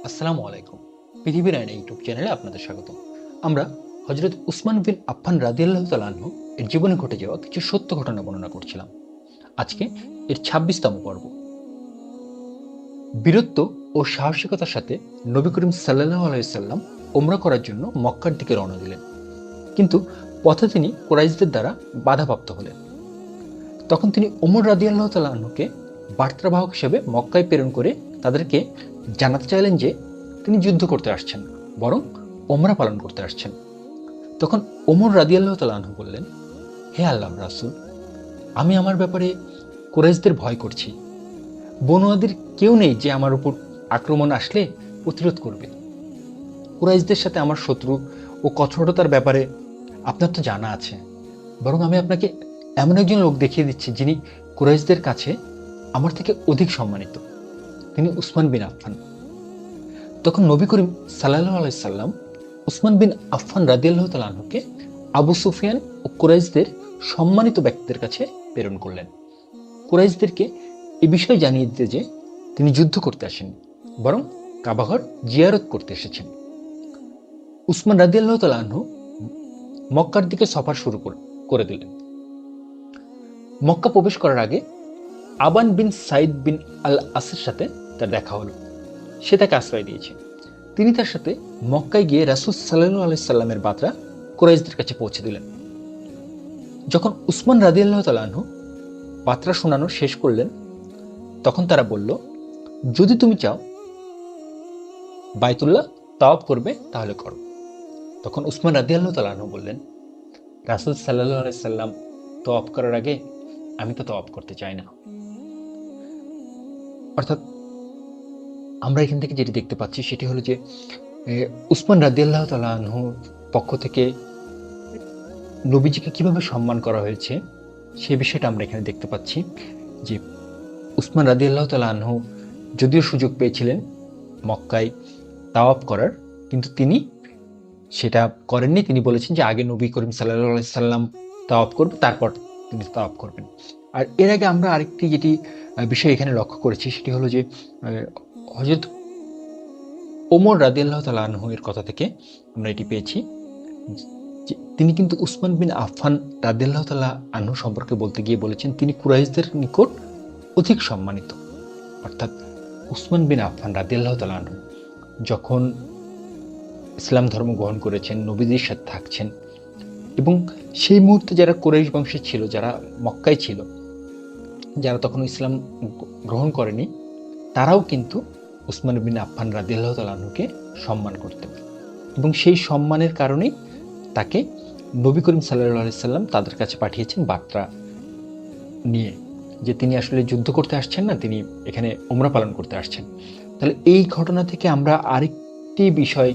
আসসালামু আলাইকুম। পৃথিবীর আয়না ইউটিউব চ্যানেলে আপনাদের স্বাগত। আমরা হযরত উসমান বিন আফফান রাদিয়াল্লাহু তাআলা আনহু এর জীবনে ঘটে যাওয়া কিছু সত্য ঘটনা বর্ণনা করছিলাম। আজকে এর ২৬তম পর্ব। বীরত্ব ও সাহসিকতার সাথে নবী করিম সাল্লাল্লাহু আলাইহি সাল্লাম উমরা করার জন্য মক্কার দিকে রওনা দিলেন। কিন্তু পথে তিনি কুরাইশদের দ্বারা বাধাপ্রাপ্ত হলেন। তখন তিনি ওমর রাদিয়াল্লাহু তাআলা আনহুকে বার্তাবাহক হিসেবে মক্কায় প্রেরণ করে তাদেরকে জানাতে চাইলেন যে তিনি যুদ্ধ করতে আসছেন না, বরং ওমরা পালন করতে আসছেন। তখন ওমর রাদিয়াল্লাহু তাআলা আনহু বললেন, হে আল্লাহর রাসূল, আমি আমার ব্যাপারে কুরাইশদের ভয় করছি। বনু আদির কেউ নেই যে আমার উপর আক্রমণ আসলে প্রতিরোধ করবে। কুরাইশদের সাথে আমার শত্রু ও কঠোরতার ব্যাপারে আপনার তো জানা আছে, বরং আমি আপনাকে এমন একজন লোক দেখিয়ে দিচ্ছি যিনি কুরাইশদের কাছে আমার থেকে অধিক সম্মানিত। তিনি উসমান বিন আফফান। তখন নবী করিম সাল্লাল্লাহু আলাইহি সাল্লাম উসমান বিন আফফান রাদিয়াল্লাহু তাআলা আনহুকে আবু সুফিয়ান ও কুরাইশদের সম্মানিত ব্যক্তিদের কাছে প্রেরণ করলেন। কুরাইশদেরকে এ বিষয় জানিয়ে দিতে যে তিনি যুদ্ধ করতে আসেননি, বরং কাবাঘর জিয়ারত করতে এসেছেন। উসমান রাদিয়াল্লাহু তাআলা আনহু মক্কার দিকে সফর শুরু করে দিলেন। মক্কা প্রবেশ করার আগে আবান বিন সাইদ বিন আল আসের সাথে তার দেখা হলো। সে তাকে আশ্রয় দিয়েছে। তিনি তার সাথে মক্কায় গিয়ে রাসূল সাল্লাল্লাহু আলাইহি সাল্লামের বার্তা কুরাইশদের কাছে পৌঁছে দিলেন। যখন উসমান রাদিয়াল্লাহু তাআলা আনহু বার্তা শোনানো শেষ করলেন, তখন তারা বলল, যদি তুমি চাও বাইতুল্লাহ তাওয়াফ করবে তাহলে করো। তখন উসমান রাদিয়াল্লাহু তাআলা আনহু বললেন, রাসূল সাল্লাল্লাহু আলাইহি সাল্লাম তাওয়াফ করার আগে আমি তো তাওয়াফ করতে চাই না। অর্থাৎ আমরা এখান থেকে যেটি দেখতে পাচ্ছি সেটি হলো যে উসমান রাদিয়াল্লাহু তাআলা আনহুর পক্ষ থেকে নবীজিকে কিভাবে সম্মান করা হয়েছে সেই বিষয়টা আমরা এখানে দেখতে পাচ্ছি। যে উসমান রাদিয়াল্লাহু তাআলা আনহু যদিও সুযোগ পেয়েছিলেন মক্কায় তাওয়াফ করার, কিন্তু তিনি সেটা করেননি। তিনি বলেছেন যে আগে নবী করিম সাল্লাল্লাহু আলাইহি সাল্লাম তাওয়াফ করবে, তারপর তিনি তাওয়াফ করবেন। আর এর আগে আমরা আরেকটি যেটি বিষয় এখানে লক্ষ্য করেছি সেটি হলো যে হযরত ওমর রাদিয়াল্লাহু তাআলা আনহু এর কথা থেকে আমরা এটি পেয়েছি যে তিনি কিন্তু উসমান বিন আফফান রাদিয়াল্লাহু তাআলা আনহু সম্পর্কে বলতে গিয়ে বলেছেন তিনি কুরাইশদের নিকট অধিক সম্মানিত। অর্থাৎ উসমান বিন আফফান রাদিয়াল্লাহু তাআলা আনহু যখন ইসলাম ধর্ম গ্রহণ করেছেন, নবীজির সাথে থাকছেন, এবং সেই মুহূর্তে যারা কুরাইশ বংশের ছিল, যারা মক্কায় ছিল, যারা তখন ইসলাম গ্রহণ করেনি, তারাও কিন্তু উসমান বিন আফফান রাদিয়াল্লাহু তাআলা আনহুকে সম্মান করতেন। এবং সেই সম্মানের কারণেই তাকে নবী করিম সাল্লাল্লাহু আলাইহি সাল্লাম তাদের কাছে পাঠিয়েছেন বার্তা নিয়ে যে তিনি আসলে যুদ্ধ করতে আসছেন না, তিনি এখানে উমরা পালন করতে আসছেন। তাহলে এই ঘটনা থেকে আমরা আরেকটি বিষয়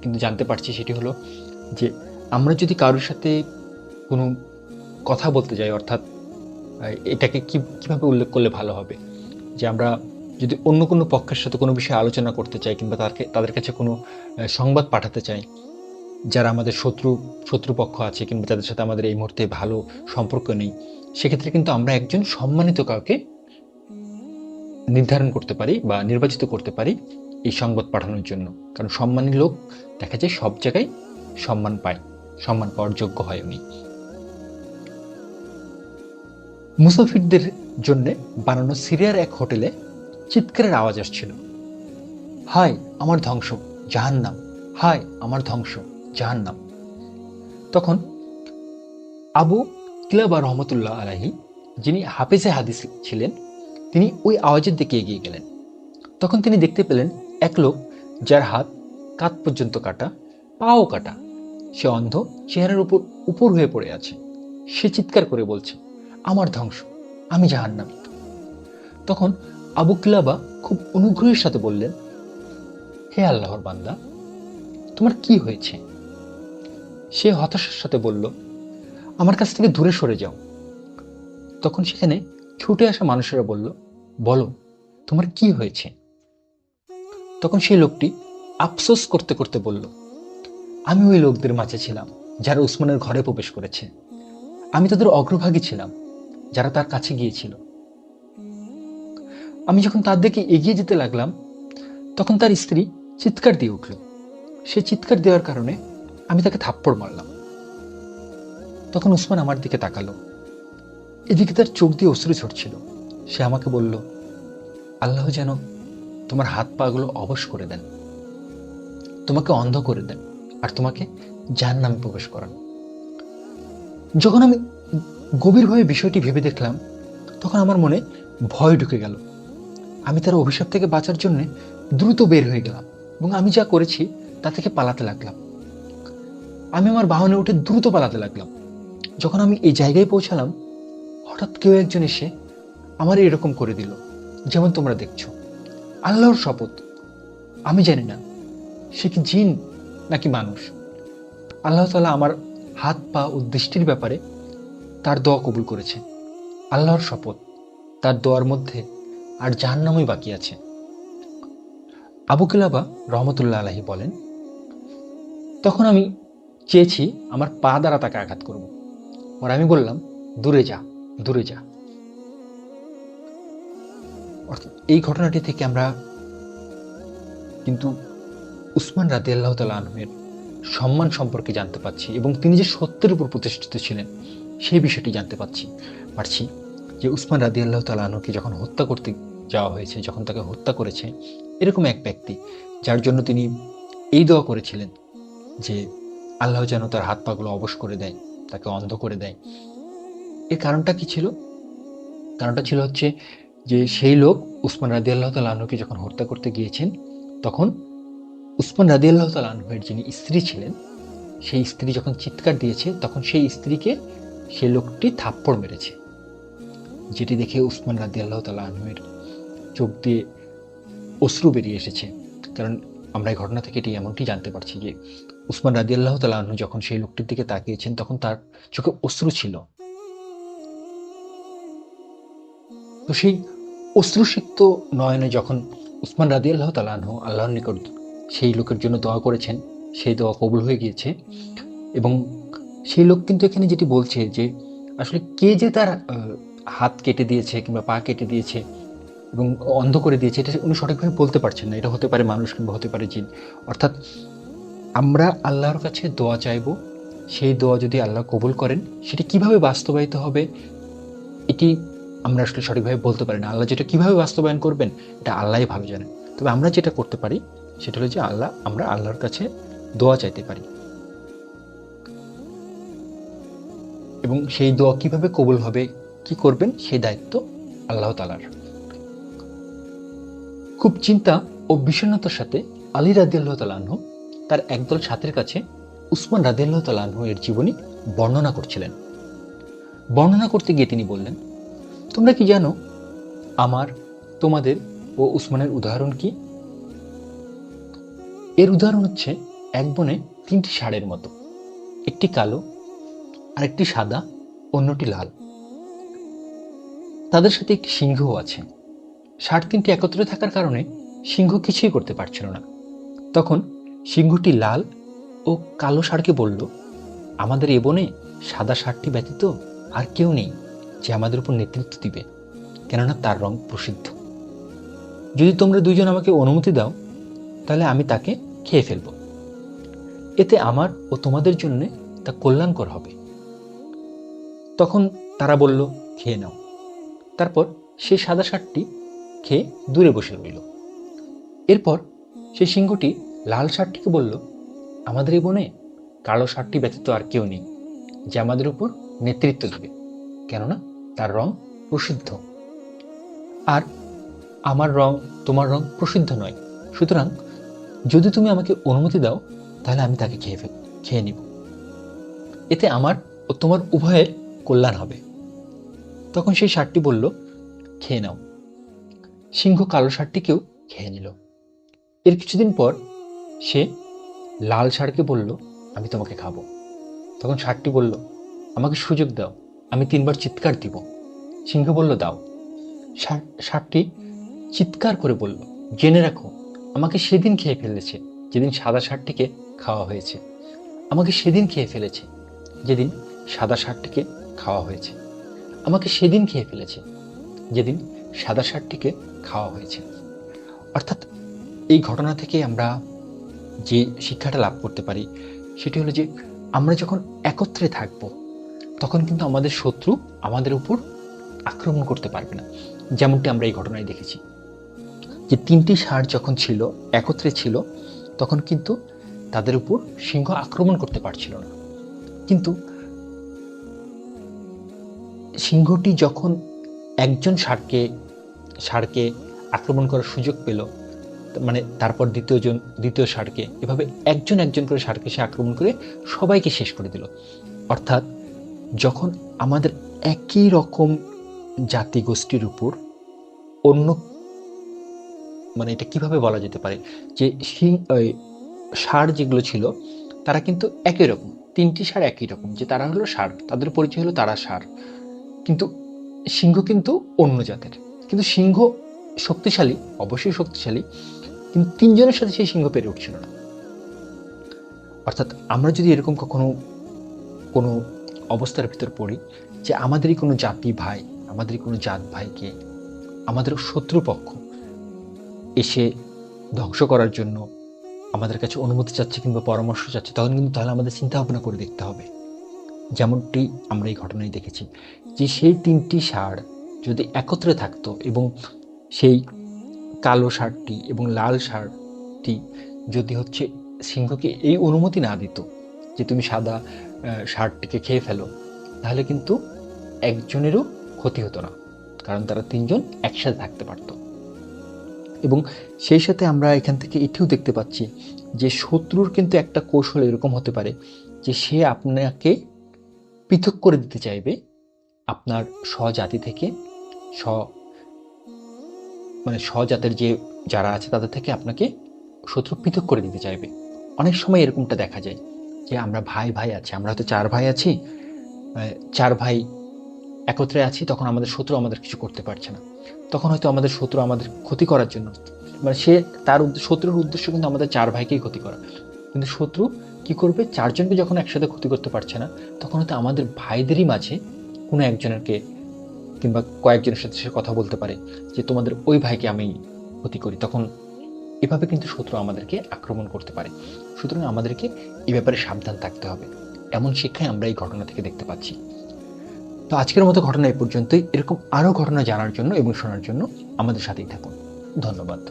কিন্তু জানতে পারছি, সেটি হলো যে আমরা যদি কারোর সাথে কোনো কথা বলতে যাই, অর্থাৎ এটাকে কিভাবে উল্লেখ করলে ভালো হবে, যে আমরা যদি অন্য কোনো পক্ষের সাথে কোনো বিষয়ে আলোচনা করতে চাই কিংবা তাদের কাছে কোনো সংবাদ পাঠাতে চাই, যারা আমাদের শত্রুপক্ষ আছে কিংবা যাদের সাথে আমাদের এই মুহূর্তে ভালো সম্পর্ক নেই, সেক্ষেত্রে কিন্তু আমরা একজন সম্মানিত কাউকে নির্ধারণ করতে পারি বা নির্বাচিত করতে পারি এই সংবাদ পাঠানোর জন্য। কারণ সম্মানী লোক দেখা যায় সব জায়গায় সম্মান পায়, সম্মান পাওয়ার যোগ্য হয় উনি। মুসাফিরদের জন্য বানানো সিরিয়ার এক হোটেলে চিৎকারের আওয়াজ আসছিল, হায় আমার ধ্বংস জাহান্নাম, হায় আমার ধ্বংস জাহান্নাম। তখন আবু কিলাবা রহমতুল্লাহ আলাইহি, যিনি হাফেজে হাদিস ছিলেন, তিনি ওই আওয়াজের দিকে এগিয়ে গেলেন। তখন তিনি দেখতে পেলেন এক লোক যার হাত কাঁধ পর্যন্ত কাটা, পাও কাটা, সে অন্ধ, চেহারার উপর উপর হয়ে পড়ে আছে। সে চিৎকার করে বলছে, আমার ধ্বংস, আমি জাহান্নামী। তখন আবু কিলাবা খুব অনুগ্রহের সাথে বললেন, হে আল্লাহর বান্দা, তোমার কি হয়েছে? সে হতাশার সাথে বলল, আমার কাছ থেকে দূরে সরে যাও। তখন সেখানে ছুটে আসা মানুষেরা বলল, বলো তোমার কি হয়েছে? তখন সেই লোকটি আফসোস করতে করতে বলল, আমি ওই লোকদের মাঝে ছিলাম যারা উসমানের ঘরে প্রবেশ করেছে। আমি তাদের অগ্রভাগী ছিলাম যারা তার কাছে গিয়েছিল। আমি যখন তার দিকে এগিয়ে যেতে লাগলাম, তখন তার স্ত্রী চিৎকার দিয়ে উঠল। সে চিৎকার দেওয়ার কারণে আমি তাকে থাপ্পড় মারলাম। তখন উসমান আমার দিকে তাকালো, এদিকে তার চোখ দিয়ে অশ্রু ঝরছিল। সে আমাকে বলল, আল্লাহ যেন তোমার হাত পা গুলো অবশ করে দেন, তোমাকে অন্ধ করে দেন, আর তোমাকে জাহান্নামে প্রবেশ করান। যখন আমি গভীরভাবে বিষয়টি ভেবে দেখলাম, তখন আমার মনে ভয় ঢুকে গেল। আমি তার অভিশাপ থেকে বাঁচার জন্য দ্রুত বের হয়ে গেলাম এবং আমি যা করেছি তা থেকে পালাতে লাগলাম। আমি আমার বাহনে উঠে দ্রুত পালাতে লাগলাম। যখন আমি এই জায়গায় পৌঁছালাম, হঠাৎ কেউ একজন এসে আমার এরকম করে দিল, যেমন তোমরা দেখছো। আল্লাহর শপথ, আমি জানি না সে কি জিন নাকি মানুষ। আল্লাহ তাআলা আমার হাত পা ও দৃষ্টির ব্যাপারে তার দোয়া কবুল করেছে। আল্লাহর শপথ, তার দোয়ার মধ্যে আর জাহান্নামই বাকি আছে। আবু কিলাবা রহমতুল্লাহ আলাইহি বলেন, তখন আমি চেয়েছি আমার পা দ্বারা তাকে আঘাত করব, আর আমি বললাম, দূরে যা, দূরে যা। অর্থাৎ এই ঘটনাটি থেকে আমরা কিন্তু উসমান রাদিয়াল্লাহু তাআলা আনহুর সম্মান সম্পর্কে জানতে পারছি এবং তিনি যে সত্যের উপর প্রতিষ্ঠিত ছিলেন সেই বিষয়টি জানতে পারছি যে উসমান রাদিয়াল্লাহু তাআলা আনহুকে যখন হত্যা করতে যাওয়া হয়েছে, যখন তাকে হত্যা করেছে এরকম এক ব্যক্তি, যার জন্য তিনি এই দোয়া করেছিলেন যে আল্লাহ যেন তার হাত পাগুলো অবশ করে দেয়, তাকে অন্ধ করে দেয়। এর কারণটা কি ছিল? কারণটা ছিল হচ্ছে যে সেই লোক উসমান রাদিয়াল্লাহু তাআলা আনহুকে যখন হত্যা করতে গিয়েছেন, তখন উসমান রাদিয়াল্লাহু তাআলা আনহুর যিনি স্ত্রী ছিলেন, সেই স্ত্রী যখন চিৎকার দিয়েছে, তখন সেই স্ত্রীকে সেই লোকটি থাপ্পড় মেরেছে, যেটি দেখে উসমান রাদিয়াল্লাহু তাআলা আনহুর চোখ দিয়ে অশ্রু বেরিয়ে এসেছে। কারণ আমরা এই ঘটনা থেকে এটি এমনটি জানতে পারছি যে উসমান রাদিয়াল্লাহু তাআলা আনহু যখন সেই লোকটির দিকে তাকিয়েছেন, তখন তার চোখে অশ্রু ছিল। তো সেই অশ্রুসিক্ত নয়নে যখন উসমান রাদিয়াল্লাহু তাআলা আনহু আল্লাহর নিকট সেই লোকের জন্য দোয়া করেছেন, সেই দোয়া কবুল হয়ে গিয়েছে। এবং সেই লোক কিন্তু এখানে যেটি বলছে যে আসলে কে যে তার হাত কেটে দিয়েছে কিংবা পা কেটে দিয়েছে এবং অন্ধ করে দিয়েছে, এটা উনি সঠিকভাবে বলতে পারছেন না। এটা হতে পারে মানুষ কিংবা হতে পারে জিন। অর্থাৎ আমরা আল্লাহর কাছে দোয়া চাইব, সেই দোয়া যদি আল্লাহ কবুল করেন, সেটি কিভাবে বাস্তবায়িত হবে এটি আমরা আসলে সঠিকভাবে বলতে পারি না। আল্লাহ যেটা কিভাবে বাস্তবায়ন করবেন এটা আল্লাহই ভালো জানেন। তবে আমরা যেটা করতে পারি সেটা হলো যে আমরা আল্লাহর কাছে দোয়া চাইতে পারি, এবং সেই দোয়া কিভাবে কবুল হবে, কি করবেন, সেই দায়িত্ব আল্লাহ তাআলার। খুব চিন্তা ও বিষণ্ণতার সাথে আলী রাদিয়াল্লাহু তাআলা আনহু তার একদল সাথীর কাছে উসমান রাদিয়াল্লাহু তাআলা আনহু এর জীবনী বর্ণনা করছিলেন। বর্ণনা করতে গিয়ে তিনি বললেন, তোমরা কি জানো আমার, তোমাদের ও উসমানের উদাহরণ কি? এর উদাহরণ হচ্ছে এক বনে তিনটি ষাঁড়ের মতো, একটি কালো, আরেকটি সাদা, অন্যটি লাল। তাদের সাথে একটি সিংহও আছে। ষাঁড় তিনটি একত্রে থাকার কারণে সিংহ কিছুই করতে পারছিল না। তখন সিংহটি লাল ও কালো ষাঁড়কে বলল, আমাদের এ বনে সাদা ষাঁড়টি ব্যতীত আর কেউ নেই যে আমাদের উপর নেতৃত্ব দিবে, কেননা তার রং প্রসিদ্ধ। যদি তোমরা দুইজন আমাকে অনুমতি দাও, তাহলে আমি তাকে খেয়ে ফেলব। এতে আমার ও তোমাদের জন্য তা কল্যাণকর হবে। তখন তারা বলল, খেয়ে নাও। তারপর সেই সাদা ষাঁড়টি খেয়ে দূরে বসে রইল। এরপর সেই সিংহটি লাল ষাঁড়টিকে বলল, আমাদের এই বনে কালো ষাঁড়টি ব্যতীত আর কেউ নেই যে আমাদের উপর নেতৃত্ব দেবে, কেননা তার রং প্রসিদ্ধ। আর আমার রং তোমার রং প্রসিদ্ধ নয়, সুতরাং যদি তুমি আমাকে অনুমতি দাও, তাহলে আমি তাকে খেয়ে নিব। এতে আমার ও তোমার উভয়ের কল্যাণ হবে। তখন সেই ষাঁড়টি বলল, খেয়ে নাও। সিংহ কালো ষাঁড়টিকেও খেয়ে নিল। এর কিছুদিন পর সে লাল ষাঁড়কে বলল, আমি তোমাকে খাবো। তখন ষাঁড়টি বলল, আমাকে সুযোগ দাও, আমি 3 বার চিৎকার দিব। সিংহ বলল, দাও। ষাঁড়টি চিৎকার করে বলল, জেনে রাখো, আমাকে সেদিন খেয়ে ফেলেছে যেদিন সাদা ষাঁড়টিকে খাওয়া হয়েছে। আমাকে সেদিন খেয়ে ফেলেছে যেদিন সাদা ষাঁড়টিকে খাওয়া হয়েছে। আমাকে সেদিন খেয়ে ফেলেছে যেদিন সাদা ষাঁড়টিকে খাওয়া হয়েছে। অর্থাৎ এই ঘটনা থেকে আমরা যে শিক্ষাটা লাভ করতে পারি সেটি হলো যে আমরা যখন একত্রে থাকব তখন কিন্তু আমাদের শত্রু আমাদের উপর আক্রমণ করতে পারবে না। যেমনটি আমরা এই ঘটনায় দেখেছি যে 3টি ষাঁড় যখন ছিল, একত্রে ছিল, তখন কিন্তু তাদের উপর সিংহ আক্রমণ করতে পারছিল না। কিন্তু সিংহটি যখন একজন ষাঁড়কে আক্রমণ করার সুযোগ পেল, মানে তারপর দ্বিতীয় ষাঁড়কে, এভাবে একজন করে ষাঁড়কে সে আক্রমণ করে সবাইকে শেষ করে দিল। অর্থাৎ যখন আমাদের একই রকম জাতিগোষ্ঠীর উপর অন্য, মানে এটা কিভাবে বলা যেতে পারে যে ষাঁড় যেগুলো ছিল তারা কিন্তু একই রকম, 3টি ষাঁড় একই রকম, যে তারা হলো ষাঁড়, তাদের পরিচয় হলো তারা ষাঁড়। কিন্তু সিংহ কিন্তু অন্য জাতের। কিন্তু সিংহ শক্তিশালী, অবশ্যই শক্তিশালী, কিন্তু 3জনের সাথে সেই সিংহ পেরে উঠছিল না। অর্থাৎ আমরা যদি এরকম কখনো কোনো অবস্থার ভিতর পড়ি যে আমাদেরই কোনো জাতি ভাই, আমাদেরই কোনো জাত ভাইকে আমাদের শত্রুপক্ষ এসে ধ্বংস করার জন্য আমাদের কাছে অনুমতি চাচ্ছে কিংবা পরামর্শ চাচ্ছে, তখন কিন্তু তাহলে আমাদের চিন্তা ভাবনা করে দেখতে হবে। যেমনটি আমরা এই ঘটনায় দেখেছি যে সেই 3টি ষাঁড় যদি একত্রে থাকতো এবং সেই কালো ষাঁড়টি এবং লাল ষাঁড়টি যদি হচ্ছে সিংহকে এই অনুমতি না দিত যে তুমি সাদা ষাঁড়টিকে খেয়ে ফেলো, তাহলে কিন্তু একজনেরও ক্ষতি হতো না, কারণ তারা 3জন একসাথে থাকতে পারত। এবং সেই সাথে আমরা এখান থেকে এটিও দেখতে পাচ্ছি যে শত্রুর কিন্তু একটা কৌশল এরকম হতে পারে যে সে আপনাকে পৃথক করে দিতে চাইবে আপনার স্বজাতি থেকে, স্বজাতের যে যারা আছে তাদের থেকে আপনাকে শত্রু পৃথক করে দিতে চাইবে। অনেক সময় এরকমটা দেখা যায় যে আমরা ভাই আছি, আমরা হয়তো 4 ভাই আছি, 4 ভাই একত্রে আছি, তখন আমাদের শত্রু আমাদের কিছু করতে পারছে না, তখন হয়তো আমাদের শত্রু আমাদের ক্ষতি করার জন্য, মানে শত্রুর উদ্দেশ্য কিন্তু আমাদের 4 ভাইকেই ক্ষতি করা, কিন্তু শত্রু কি করবে, 4জনকে যখন একসাথে ক্ষতি করতে পারছে না, তখন হয়তো আমাদের ভাইদেরই মাঝে কোনো একজনকে কিংবা কয়েকজনের সাথে সে কথা বলতে পারে যে তোমাদের ওই ভাইকে আমি ক্ষতি করি, তখন এভাবে কিন্তু শত্রু আমাদেরকে আক্রমণ করতে পারে। সুতরাং আমাদেরকে এই ব্যাপারে সাবধান থাকতে হবে। এমন শিক্ষাই আমরা এই ঘটনা থেকে দেখতে পাচ্ছি। তো আজকের মতো ঘটনা এই পর্যন্তই। এরকম আরও ঘটনা জানার জন্য এবং শোনার জন্য আমাদের সাথেই থাকুন। ধন্যবাদ।